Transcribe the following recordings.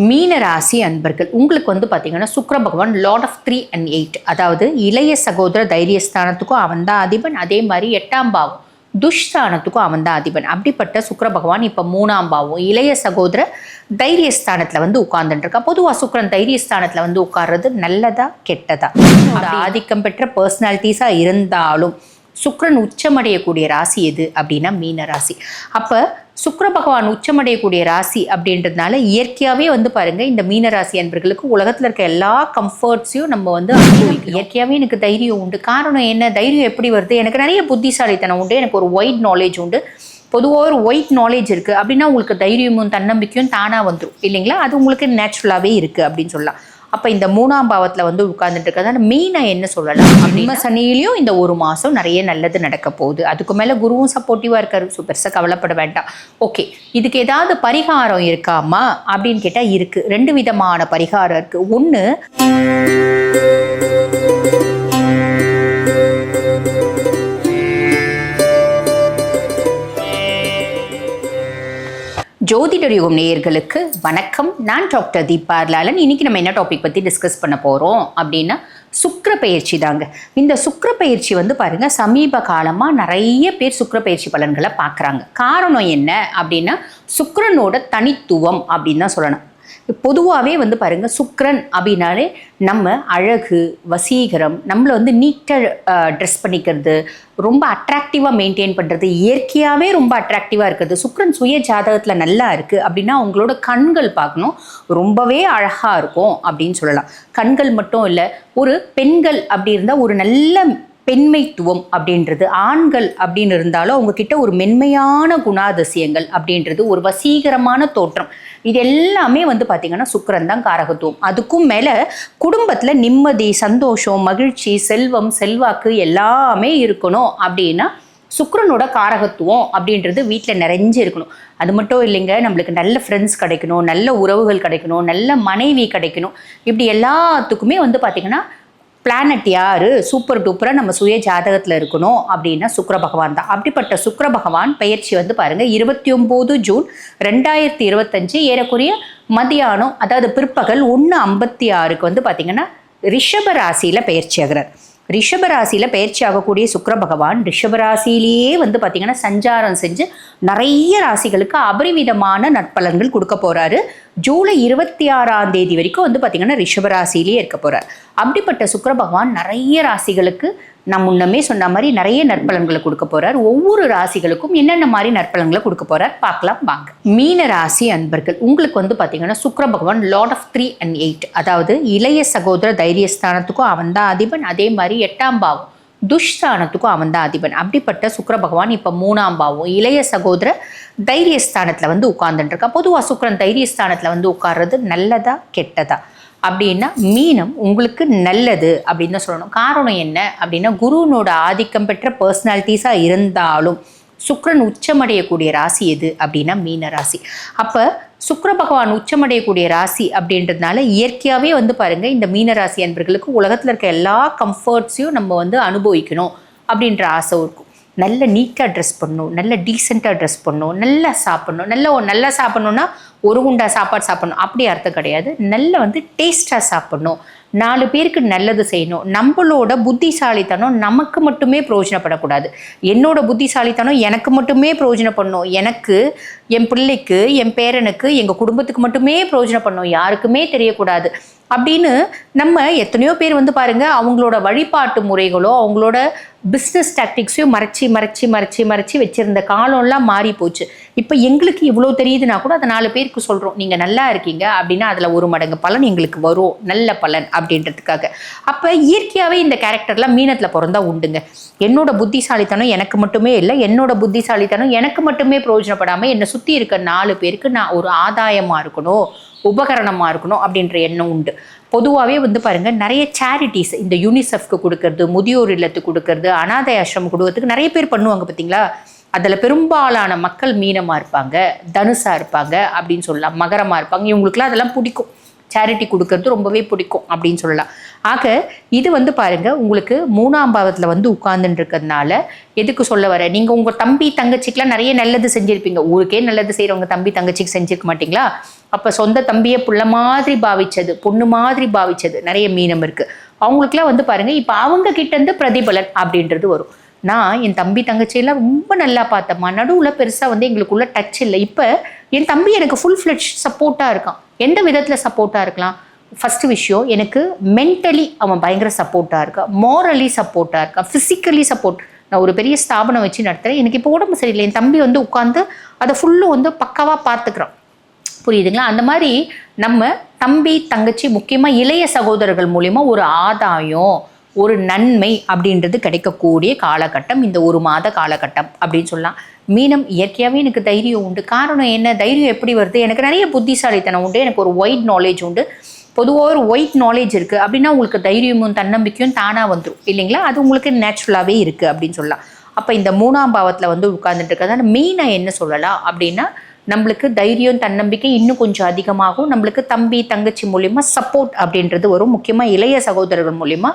மீன ராசி அன்பர்கள் உங்களுக்கு பார்த்தீங்கன்னா சுக்கிர பகவான் லார்ட் ஆஃப் 3 and 8, அதாவது இளைய சகோதர தைரியஸ்தானத்துக்கும் அவன் தான் அதிபன், அதே மாதிரி 8ஆம் பாவம் துஷ்ஸ்தானத்துக்கும் அவன் தான் அதிபன். அப்படிப்பட்ட சுக்கிர பகவான் இப்போ 3ஆம் பாவம் இளைய சகோதர தைரியஸ்தானத்தில் உட்கார்ந்துட்டு இருக்கா. பொதுவாக சுக்கிரன் தைரியஸ்தானத்தில் உட்கார்றது நல்லதா கெட்டதா? ஆதிக்கம் பெற்ற பர்சனாலிட்டிஸாக இருந்தாலும் சுக்கிரன் உச்சமடையக்கூடிய ராசி எது அப்படின்னா மீன ராசி. அப்போ சுக்கிர பகவான் உச்சமடையக்கூடிய ராசி அப்படின்றதுனால இயற்கையாகவே பாருங்க, இந்த மீன ராசி அன்பர்களுக்கு உலகத்தில் இருக்க எல்லா கம்ஃபர்ட்ஸையும் நம்ம அனுபவிக்கணும். இயற்கையாகவே எனக்கு தைரியம் உண்டு. காரணம் என்ன? தைரியம் எப்படி வருது? எனக்கு நிறைய புத்திசாலித்தனம் உண்டு, எனக்கு ஒரு ஒயிட் நாலேஜ் உண்டு. பொதுவாக ஒரு ஒயிட் நாலேஜ் இருக்குது அப்படின்னா உங்களுக்கு தைரியமும் தன்னம்பிக்கையும் தானாக வந்துடும் இல்லைங்களா? அது உங்களுக்கு நேச்சுரலாகவே இருக்குது அப்படின்னு சொல்லலாம். அப்போ இந்த 3ஆம் பாவத்தில் உட்கார்ந்துட்டு இருக்கிறதால மெயினாக என்ன சொல்லலாம் அப்படின்னா, சனியிலையும் இந்த ஒரு மாதம் நிறைய நல்லது நடக்க போகுது. அதுக்கு மேலே குருவும் சப்போர்ட்டிவாக இருக்காரு. ஸோ பெருசாக கவலைப்பட வேண்டாம். ஓகே, இதுக்கு ஏதாவது பரிகாரம் இருக்காமா அப்படின்னு கேட்டால் இருக்குது. 2 விதமான பரிகாரம் இருக்குது. ஒன்று, ஜோதிடர் யுகம் நேயர்களுக்கு வணக்கம். நான் டாக்டர் தீபா லாலன். இன்னைக்கு நம்ம என்ன டாபிக் பற்றி டிஸ்கஸ் பண்ண போகிறோம் அப்படின்னா சுக்கிர பயிற்சி தாங்க. இந்த சுக்கிர பயிற்சி பாருங்க, சமீப காலமாக நிறைய பேர் சுக்கிர பயிற்சி பலன்களை பார்க்குறாங்க. காரணம் என்ன அப்படின்னா சுக்கிரனோட தனித்துவம் அப்படின்னு தான் சொல்லணும். பொதுவாகவே பாருங்க, சுக்கிரன் அப்படின்னாலே நம்ம அழகு, வசீகரம், நம்மளை நீட்டாக ட்ரெஸ் பண்ணிக்கிறது, ரொம்ப அட்ராக்டிவாக மெயின்டைன் பண்ணுறது, இயற்கையாகவே ரொம்ப அட்ராக்டிவாக இருக்கிறது. சுக்கிரன் சுய ஜாதகத்தில் நல்லா இருக்குது அப்படின்னா அவங்களோட கண்கள் பார்க்கணும், ரொம்பவே அழகாக இருக்கும் அப்படின்னு சொல்லலாம். கண்கள் மட்டும் இல்லை, ஒரு பெண்கள் அப்படி இருந்தால் ஒரு நல்ல பெண்மைத்துவம் அப்படின்றது, ஆண்கள் அப்படின்னு இருந்தாலும் அவங்கக்கிட்ட ஒரு மென்மையான குணாதிசயங்கள் அப்படின்றது, ஒரு வசீகரமான தோற்றம், இது எல்லாமே பார்த்திங்கன்னா சுக்கிரன் தான் காரகத்துவம். அதுக்கும் மேலே குடும்பத்தில் நிம்மதி, சந்தோஷம், மகிழ்ச்சி, செல்வம், செல்வாக்கு எல்லாமே இருக்கணும் அப்படின்னா சுக்கிரனோட காரகத்துவம் அப்படின்றது வீட்டில் நிறைஞ்சு இருக்கணும். அது மட்டும் இல்லைங்க, நம்மளுக்கு நல்ல ஃப்ரெண்ட்ஸ் கிடைக்கணும், நல்ல உறவுகள் கிடைக்கணும், நல்ல மனைவி கிடைக்கணும். இப்படி எல்லாத்துக்குமே பார்த்திங்கன்னா பிளானட் யார் சூப்பர் டூப்பராக நம்ம சுய ஜாதகத்தில் இருக்கணும் அப்படின்னா சுக்கிர பகவான் தான். அப்படிப்பட்ட சுக்கிர பகவான் பயிற்சி பாருங்கள் 29 ஜூன் 2025 ஏறக்குறைய மதியானம், அதாவது பிற்பகல் 1:56 பார்த்திங்கன்னா ரிஷப ராசியில் பயிற்சி ஆகிறார். ரிஷபராசியில் பயிற்சி ஆகக்கூடிய சுக்கிர பகவான் ரிஷபராசிலேயே பார்த்திங்கன்னா சஞ்சாரம் செஞ்சு நிறைய ராசிகளுக்கு அபரிவிதமான நற்பலன்கள் கொடுக்க போகிறாரு. ஜூலை 26ஆம் தேதி வரைக்கும் பார்த்திங்கன்னா ரிஷபராசிலேயே இருக்க போகிறார். அப்படிப்பட்ட சுக்கிர பகவான் நிறைய ராசிகளுக்கு நான் முன்னமே சொன்ன மாதிரி நிறைய நற்பலன்களை கொடுக்க போறார். ஒவ்வொரு ராசிகளுக்கும் என்னென்ன மாதிரி நற்பலன்களை கொடுக்க போறார் பார்க்கலாம் வாங்க. மீன ராசி அன்பர்கள் உங்களுக்கு பார்த்தீங்கன்னா சுக்கிர பகவான் லார்ட் ஆஃப் 3 and 8, அதாவது இளைய சகோதர தைரியஸ்தானத்துக்கும் அவன் தான் அதிபன், அதே மாதிரி 8ஆம் பாவம் துஷ்ஸ்தானத்துக்கும் அவன் தான் அதிபன். அப்படிப்பட்ட சுக்கிர பகவான் இப்போ 3ஆம் பாவம் இளைய சகோதர தைரியஸ்தானத்தில் உட்கார்ந்துட்டு இருக்கா. பொதுவாக சுக்கிரன் தைரியஸ்தானத்தில் உட்கார்றது நல்லதா கெட்டதா அப்படின்னா மீனம் உங்களுக்கு நல்லது அப்படின்னு தான் சொல்லணும். காரணம் என்ன அப்படின்னா குருவினோட ஆதிக்கம் பெற்ற பர்சனாலிட்டிஸாக இருந்தாலும் சுக்கிரன் உச்சமடையக்கூடிய ராசி எது அப்படின்னா மீன ராசி. அப்போ சுக்கிர பகவான் உச்சமடையக்கூடிய ராசி அப்படின்றதுனால இயற்கையாகவே பாருங்க, இந்த மீன ராசி அன்பர்களுக்கு உலகத்தில் இருக்க எல்லா கம்ஃபர்ட்ஸையும் நம்ம அனுபவிக்கணும் அப்படின்ற ஆசை இருக்கும். நல்ல நீட்டாக ட்ரெஸ் பண்ணணும், நல்ல டீசெண்டாக ட்ரெஸ் பண்ணணும், நல்லா சாப்பிட்ணும். நல்லா சாப்பிட்ணுன்னா ஒரு குண்டா சாப்பாடு சாப்பிட்ணும் அப்படி அர்த்தம் கிடையாது. நல்ல டேஸ்ட்டாக சாப்பிட்ணும், 4 பேருக்கு நல்லது செய்யணும். நம்மளோட புத்திசாலித்தனம் நமக்கு மட்டுமே பிரயோஜனப்படக்கூடாது. என்னோட புத்திசாலித்தனம் எனக்கு மட்டுமே பிரயோஜனப்படணும், எனக்கு, என் பிள்ளைக்கு, என் பேரனுக்கு, எங்கள் குடும்பத்துக்கு மட்டுமே பிரயோஜனப்படணும், யாருக்குமே தெரியக்கூடாது அப்படின்னு நம்ம எத்தனையோ பேர் பாருங்க, அவங்களோட வழிபாட்டு முறைகளோ அவங்களோட பிஸ்னஸ் டாக்டிக்ஸையும் மறைச்சி வச்சிருந்த காலம்லாம் மாறி போச்சு. இப்போ எங்களுக்கு இவ்வளோ தெரியுதுன்னா கூட அதை 4 பேருக்கு சொல்கிறோம், நீங்கள் நல்லா இருக்கீங்க அப்படின்னா அதில் 1 மடங்கு பலன் எங்களுக்கு வரும், நல்ல பலன் அப்படின்றதுக்காக. அப்போ இயற்கையாகவே இந்த கேரக்டர்லாம் மீனத்தில் பிறந்தா உண்டுங்க. என்னோட புத்திசாலித்தனம் எனக்கு மட்டுமே இல்லை, என்னோட புத்திசாலித்தனம் எனக்கு மட்டுமே பிரயோஜனப்படாமல் என்னை சுற்றி இருக்க 4 பேருக்கு நான் ஒரு ஆதாயமாக இருக்கணும், உபகரணமாக இருக்கணும் அப்படின்ற எண்ணம் உண்டு. பொதுவாகவே பாருங்க, நிறைய சேரிட்டிஸ் இந்த யூனிசெஃப்க்கு கொடுக்கறது, முதியோர் இல்லத்துக்கு கொடுக்கறது, அனாதை ஆசிரமம் கொடுக்கறதுக்கு நிறைய பேர் பண்ணுவாங்க பார்த்தீங்களா. அதில் பெரும்பாலான மக்கள் மீனமாக இருப்பாங்க, தனுசாக இருப்பாங்க அப்படின்னு சொல்லலாம், மகரமாக இருப்பாங்க. இவங்களுக்குலாம் அதெல்லாம் பிடிக்கும், சேரிட்டி கொடுக்கறது ரொம்பவே பிடிக்கும் அப்படின்னு சொல்லலாம். ஆக இது பாருங்க, உங்களுக்கு 3ஆம் பாவத்தில் உட்கார்ந்துட்டு இருக்கிறதுனால எதுக்கு சொல்ல வர, நீங்கள் உங்கள் தம்பி தங்கச்சிக்கெலாம் நிறைய நல்லது செஞ்சுருப்பீங்க. ஊருக்கே நல்லது செய்கிறவங்க தம்பி தங்கச்சிக்கு செஞ்சுருக்க மாட்டிங்களா? அப்போ சொந்த தம்பியை புள்ள மாதிரி பாவிச்சது, பொண்ணு மாதிரி பாவிச்சது நிறைய மீனம் இருக்குது. அவங்களுக்குலாம் வந்து பாருங்கள், இப்போ அவங்க கிட்டேருந்து பிரதிபலன் அப்படின்றது வரும். நான் என் தம்பி தங்கச்சியெல்லாம் ரொம்ப நல்லா பார்த்தம்மா, நடுவில் பெருசாக வந்து எங்களுக்குள்ள டச் இல்லை. இப்போ என் தம்பி எனக்கு ஃபுல் ஃப்ளெட்ஜ் சப்போர்ட்டாக இருக்கான். எந்த விதத்தில் சப்போர்ட்டாக இருக்கலாம்? ஃபஸ்ட்டு விஷயம், எனக்கு மென்டலி அவன் பயங்கர சப்போர்ட்டாக இருக்கான், மோரலி சப்போர்ட்டாக இருக்கான், ஃபிசிக்கலி சப்போர்ட். நான் ஒரு பெரிய ஸ்தாபனம் வச்சு நடத்துகிறேன், எனக்கு இப்போ உடம்பு சரியில்லை, என் தம்பி வந்து உட்காந்து அதை ஃபுல்லும் வந்து பக்காவாக பார்த்துக்கிறான். புரியுதுங்களா? அந்த மாதிரி நம்ம தம்பி தங்கச்சி, முக்கியமாக இளைய சகோதரர்கள் மூலிமா ஒரு ஆதாயம், ஒரு நன்மை அப்படின்றது கிடைக்கக்கூடிய காலகட்டம் இந்த ஒரு மாத காலகட்டம் அப்படின்னு சொல்லலாம். மீனம் இயற்கையாகவே எனக்கு தைரியம் உண்டு. காரணம் என்ன? தைரியம் எப்படி வருது? எனக்கு நிறைய புத்திசாலித்தனம் உண்டு, எனக்கு ஒரு ஒயிட் நாலேஜ் உண்டு. பொதுவாக ஒரு ஒயிட் நாலேஜ் இருக்குது அப்படின்னா உங்களுக்கு தைரியமும் தன்னம்பிக்கையும் தானாக வந்துடும் இல்லைங்களா? அது உங்களுக்கு நேச்சுரலாகவே இருக்குது அப்படின்னு சொல்லலாம். அப்போ இந்த 3ஆம் பாவத்தில் வந்து உட்கார்ந்துட்டு இருக்கிறதால மெயினாக என்ன சொல்லலாம் அப்படின்னா, நம்மளுக்கு தைரியம் தன்னம்பிக்கை இன்னும் கொஞ்சம் அதிகமாகும். நம்மளுக்கு தம்பி தங்கச்சி மூலிமா சப்போர்ட் அப்படின்றது வரும். முக்கியமாக இளைய சகோதரர்கள் மூலிமா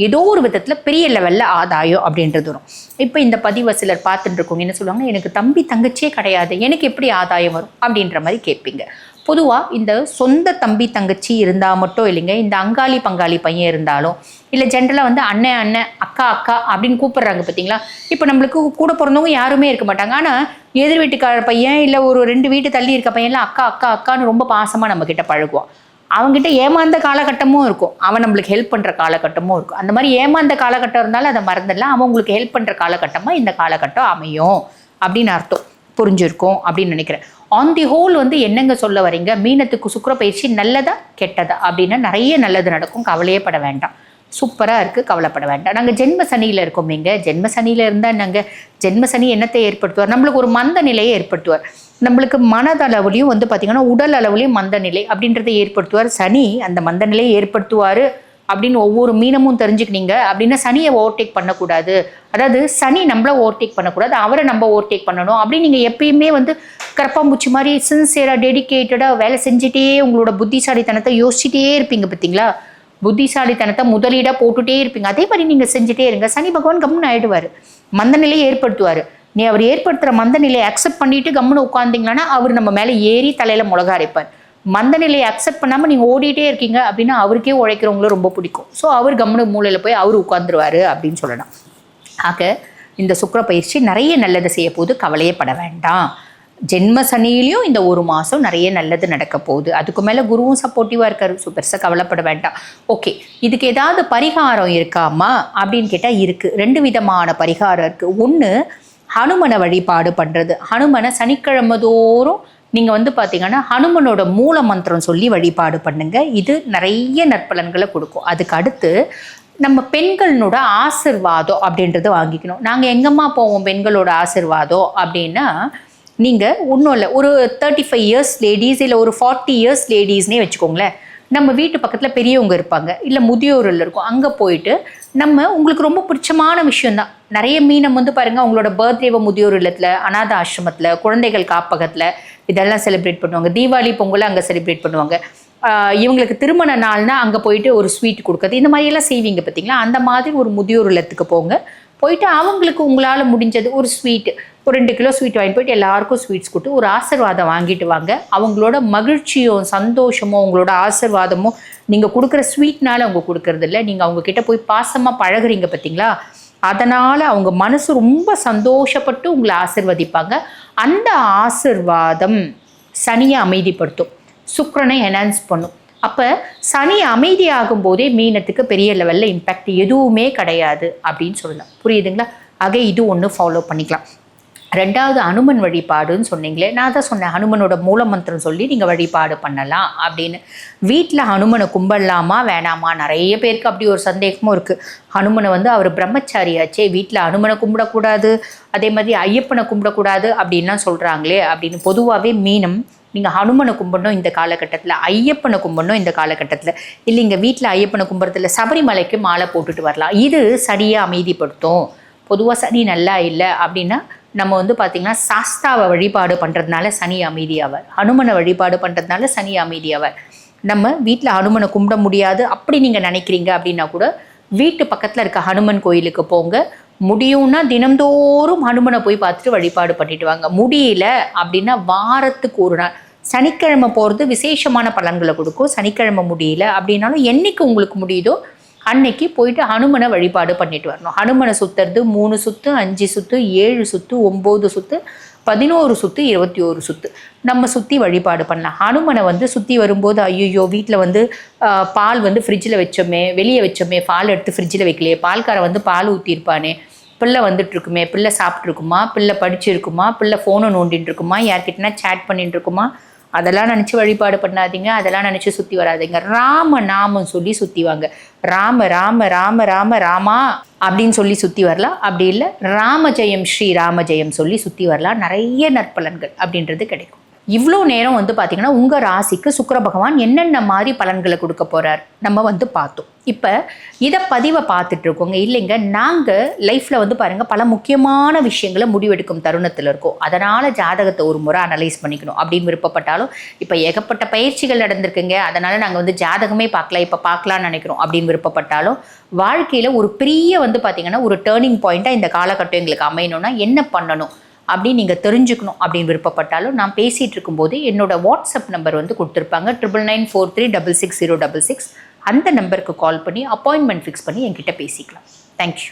ஏதோ ஒரு விதத்தில் பெரிய லெவலில் ஆதாயம் அப்படின்றது வரும். இப்போ இந்த பதிவை சிலர் பார்த்துட்டு இருக்கோங்க, என்ன சொல்லுவாங்க, எனக்கு தம்பி தங்கச்சியே கிடையாது, எனக்கு எப்படி ஆதாயம் வரும் அப்படின்ற மாதிரி கேட்பீங்க. பொதுவாக இந்த சொந்த தம்பி தங்கச்சி இருந்தால் மட்டும் இல்லைங்க, இந்த அங்காளி பங்காளி பையன் இருந்தாலும், இல்லை ஜென்ரலாக வந்து அண்ணன் அண்ணன் அக்கா அக்கா அப்படின்னு கூப்பிட்றாங்க பார்த்தீங்களா? இப்போ நம்மளுக்கு கூட பிறந்தவங்க யாருமே இருக்க மாட்டாங்க. ஆனால் எதிர் வீட்டுக்கார பையன் இல்லை ஒரு 2 வீட்டு தள்ளி இருக்க பையன்லாம் அக்கா அக்கா அக்கான்னு ரொம்ப பாசமாக நம்மக்கிட்ட பழகுவோம். அவங்ககிட்ட ஏமாந்த காலகட்டமும் இருக்கும், அவன் நம்மளுக்கு ஹெல்ப் பண்ணுற காலகட்டமும் இருக்கும். அந்த மாதிரி ஏமாந்த காலகட்டம் இருந்தாலும் அதை மறந்துடலாம், அவன் உங்களுக்கு ஹெல்ப் பண்ணுற காலகட்டமாக இந்த காலகட்டம் அமையும் அப்படின்னு அர்த்தம். புரிஞ்சிருக்கும் அப்படின்னு நினைக்கிறேன். ஆன் தி ஹோல் வந்து என்னங்க சொல்ல வரீங்க, மீனத்துக்கு சுக்கிர பயிற்சி நல்லதா கெட்டதா அப்படின்னா நிறைய நல்லது நடக்கும், கவலையே பட வேண்டாம். சூப்பராக இருக்குது, கவலைப்பட வேண்டாம். நாங்கள் ஜென்ம சனியில் இருக்கோமேங்க, ஜென்ம சனியில் இருந்தால் நாங்கள் ஜென்ம சனி என்னத்தை ஏற்படுத்துவார்? நம்மளுக்கு ஒரு மந்த நிலையை ஏற்படுத்துவார். நம்மளுக்கு மனதளவுலையும் வந்து பார்த்திங்கன்னா உடல் அளவுலையும் மந்த நிலை அப்படின்றத ஏற்படுத்துவார் சனி. அந்த மந்த நிலையை ஏற்படுத்துவார் அப்படின்னு ஒவ்வொரு மீனமும் தெரிஞ்சுக்கினீங்க அப்படின்னா சனியை ஓவர்டேக் பண்ணக்கூடாது. அதாவது சனி நம்மளை ஓவர்டேக் பண்ணக்கூடாது, அவரை நம்ம ஓவர்டேக் பண்ணணும் அப்படின்னு நீங்கள் எப்பயுமே வந்து கரப்பாம்பூச்சி மாதிரி சின்சியராக டெடிக்கேட்டடாக வேலை செஞ்சுட்டே உங்களோட புத்திசாலித்தனத்தை யோசிச்சுட்டே இருப்பீங்க பார்த்தீங்களா? புத்திசாலித்தனத்தை முதலீடாக போட்டுகிட்டே இருப்பீங்க. அதே மாதிரி நீங்கள் செஞ்சுட்டே இருங்க, சனி பகவான் கம்முன்னு ஆகிடுவார், மந்த நிலையை ஏற்படுத்துவார். நீ அவர் ஏற்படுத்துகிற மந்த நிலையை அக்செப்ட் பண்ணிட்டு கம்முன்னு உட்காந்திங்களான்னா அவர் நம்ம மேலே ஏறி தலையில் மிளகா அரைப்பார். மந்த நிலையை அக்செப்ட் பண்ணாமல் நீங்கள் ஓடிட்டே இருக்கீங்க அப்படின்னா அவருக்கே உழைக்கிறவங்களும் ரொம்ப பிடிக்கும். ஸோ அவர் கம்முன்னு மூலையில் போய் அவர் உட்காந்துருவார் அப்படின்னு சொல்லலாம். ஆக இந்த சுக்கிர பயிற்சி நிறைய நல்லது செய்ய போது, கவலையே பட வேண்டாம். ஜென்ம சனியிலையும் இந்த ஒரு மாதம் நிறைய நல்லது நடக்க போகுது. அதுக்கு மேலே குருவும் சப்போர்ட்டிவாக இருக்காரு, ஸோ பெருசாக கவலைப்பட வேண்டாம். ஓகே, இதுக்கு ஏதாவது பரிகாரம் இருக்காமா அப்படின்னு கேட்டால் இருக்குது. 2 விதமான பரிகாரம் இருக்குது. ஒன்று, ஹனுமனை வழிபாடு பண்ணுறது. ஹனுமனை சனிக்கிழமை தோறும் நீங்கள் வந்து பார்த்தீங்கன்னா ஹனுமனோட மூல மந்திரம் சொல்லி வழிபாடு பண்ணுங்க, இது நிறைய நற்பலன்களை கொடுக்கும். அதுக்கு அடுத்து நம்ம பெண்களோட ஆசிர்வாதம் அப்படின்றத வாங்கிக்கணும். நாங்கள் எங்கம்மா போவோம் பெண்களோட ஆசிர்வாதம் அப்படின்னா, நீங்கள் ஒன்றும் இல்லை, ஒரு 35 இயர்ஸ் லேடிஸ் இல்லை ஒரு 40 இயர்ஸ் லேடிஸ்னே வச்சுக்கோங்களேன். நம்ம வீட்டு பக்கத்தில் பெரியவங்க இருப்பாங்க, இல்லை முதியோர்கள் இருக்கும், அங்கே போயிட்டு நம்ம உங்களுக்கு ரொம்ப பிடிச்சமான விஷயந்தான். நிறைய மீனம் வந்து பாருங்கள், அவங்களோட பர்த்டேவை முதியோர் இல்லத்தில், அநாத ஆசிரமத்தில், குழந்தைகள் காப்பகத்தில் இதெல்லாம் செலிப்ரேட் பண்ணுவாங்க. தீபாவளி பொங்கலை அங்கே செலிப்ரேட் பண்ணுவாங்க. இவங்களுக்கு திருமண நாள்னா அங்கே போயிட்டு ஒரு ஸ்வீட் கொடுக்குறது, இந்த மாதிரியெல்லாம் செய்வீங்க பார்த்தீங்களா? அந்த மாதிரி ஒரு முதியோர் இல்லத்துக்கு போங்க, போயிட்டு அவங்களுக்கு உங்களால் முடிஞ்சது ஒரு ஸ்வீட்டு, ஒரு 2 கிலோ ஸ்வீட் வாங்கிட்டு போயிட்டு எல்லாருக்கும் ஸ்வீட்ஸ் கொடுத்து ஒரு ஆசீர்வாதம் வாங்கிட்டு வாங்க. அவங்களோட மகிழ்ச்சியும் சந்தோஷமோ உங்களோட ஆசீர்வாதமோ நீங்கள் கொடுக்குற ஸ்வீட்னால அவங்க கொடுக்கறது இல்லை, நீங்கள் அவங்கக்கிட்ட போய் பாசமாக பழகுறீங்க பார்த்தீங்களா? அதனால் அவங்க மனசு ரொம்ப சந்தோஷப்பட்டு உங்களை ஆசிர்வதிப்பாங்க. அந்த ஆசிர்வாதம் சனியை அமைதிப்படுத்தும், சுக்கிரனை என்ஹான்ஸ் பண்ணும். அப்போ சனி அமைதியாகும் போதே மீனத்துக்கு பெரிய லெவலில் இம்பேக்ட் எதுவுமே கிடையாது அப்படின்னு சொல்லலாம். புரியுதுங்களா? ஆக இது ஒன்று ஃபாலோ பண்ணிக்கலாம். 2வது, அனுமன் வழிபாடுன்னு சொன்னீங்களே, நான் தான் சொன்னேன் ஹனுமனோட மூல மந்திரம் சொல்லி நீங்கள் வழிபாடு பண்ணலாம் அப்படின்னு. வீட்டில் ஹனுமனை கும்பிடலாமா வேணாமா, நிறைய பேருக்கு அப்படி ஒரு சந்தேகமும் இருக்குது. ஹனுமனை வந்து அவர் பிரம்மச்சாரியாச்சே, வீட்டில் ஹனுமனை கும்பிடக்கூடாது, அதே மாதிரி ஐயப்பனை கும்பிடக்கூடாது அப்படின்லாம் சொல்கிறாங்களே அப்படின்னு. பொதுவாகவே மீனம் நீங்கள் ஹனுமனை கும்பிடணும் இந்த காலகட்டத்தில், ஐயப்பனை கும்பிடணும் இந்த காலகட்டத்தில். இல்லைங்க வீட்டில் ஐயப்பனை கும்பிட்றதில்ல, சபரிமலைக்கு மாலை போட்டுட்டு வரலாம். இது சனியை அமைதிப்படுத்தும். பொதுவாக சனி நல்லா இல்லை அப்படின்னா நம்ம வந்து பார்த்திங்கன்னா சாஸ்தாவை வழிபாடு பண்ணுறதுனால சனி அமைதியாவார், ஹனுமனை வழிபாடு பண்ணுறதுனால சனி அமைதியாவார். நம்ம வீட்டில் ஹனுமனை கும்பிட முடியாது அப்படி நீங்கள் நினைக்கிறீங்க அப்படின்னா கூட வீட்டு பக்கத்தில் இருக்க ஹனுமன் கோயிலுக்கு போங்க. முடியும்னா தினந்தோறும் ஹனுமனை போய் பார்த்துட்டு வழிபாடு பண்ணிட்டு வாங்க. முடியல அப்படின்னா வாரத்துக்கு ஒரு நாள் சனிக்கிழமை போகிறது விசேஷமான பலன்களை கொடுக்கும். சனிக்கிழமை முடியல அப்படின்னாலும் என்னைக்கு உங்களுக்கு முடியுதோ அன்னைக்கு போயிட்டு ஹனுமனை வழிபாடு பண்ணிட்டு வரணும். ஹனுமனை சுற்றுறது 3 சுற்று, 5 சுற்று, 7 சுற்று, 9 சுற்று, 11 சுற்று, 21 சுற்று நம்ம சுற்றி வழிபாடு பண்ணலாம். ஹனுமனை வந்து சுற்றி வரும்போது ஐயோ வீட்டில் வந்து பால் வந்து ஃப்ரிட்ஜில் வச்சோமே, வெளியே வச்சோமே, பால் எடுத்து ஃப்ரிட்ஜில் வைக்கலையே, பால்காரை வந்து பால் ஊற்றிருப்பானே, பிள்ளை வந்துட்டு இருக்குமே, பிள்ளை சாப்பிட்ருக்குமா, பிள்ளை படிச்சிருக்குமா, பிள்ளை ஃபோனை நோண்டின்னு இருக்குமா, யார்கிட்டனா சேட் பண்ணிட்டு இருக்குமா, அதெல்லாம் நினச்சி வழிபாடு பண்ணாதீங்க. அதெல்லாம் நினச்சி சுற்றி வராதிங்க. ராம நாமம் சொல்லி சுற்றி வாங்க. ராம ராம ராம ராம ராமா அப்படின்னு சொல்லி சுற்றி வரலாம். அப்படி இல்லை ராம ஜெயம் ஸ்ரீ ராம ஜெயம் சொல்லி சுற்றி வரலாம். நிறைய நற்பலன்கள் அப்படின்றது கிடைக்கும். இவ்வளோ நேரம் வந்து பார்த்திங்கன்னா உங்கள் ராசிக்கு சுக்கிர பகவான் என்னென்ன மாதிரி பலன்களை கொடுக்க போகிறார் நம்ம வந்து பார்த்தோம். இப்போ இதை பதிவை பார்த்துட்டு இருக்கோங்க. இல்லைங்க, நாங்கள் லைஃப்பில் வந்து பாருங்கள் பல முக்கியமான விஷயங்களை முடிவெடுக்கும் தருணத்தில் இருக்கோம். அதனால் ஜாதகத்தை ஒரு முறை அனலைஸ் பண்ணிக்கணும் அப்படின்னு விருப்பப்பட்டாலும், இப்போ ஏகப்பட்ட பயிற்சிகள் நடந்திருக்குங்க, அதனால் நாங்கள் வந்து ஜாதகமே பார்க்கல, இப்போ பார்க்கலான்னு நினைக்கிறோம் அப்படின்னு விருப்பப்பட்டாலும், வாழ்க்கையில் ஒரு பெரிய வந்து பார்த்திங்கன்னா ஒரு டேர்னிங் பாயிண்ட்டாக இந்த காலகட்டம் எங்களுக்கு அமையணும்னா என்ன பண்ணணும் அப்படின்னு நீங்கள் தெரிஞ்சுக்கணும் அப்படின்னு விருப்பப்பட்டாலும், நான் பேசிகிட்டு இருக்கும்போது என்னோட வாட்ஸ்அப் நம்பர் வந்து கொடுத்துருப்பாங்க 9994366066. அந்த நம்பருக்கு கால் பண்ணி அப்பாயின்மெண்ட் ஃபிக்ஸ் பண்ணி என்கிட்ட பேசிக்கலாம். தேங்க்யூ.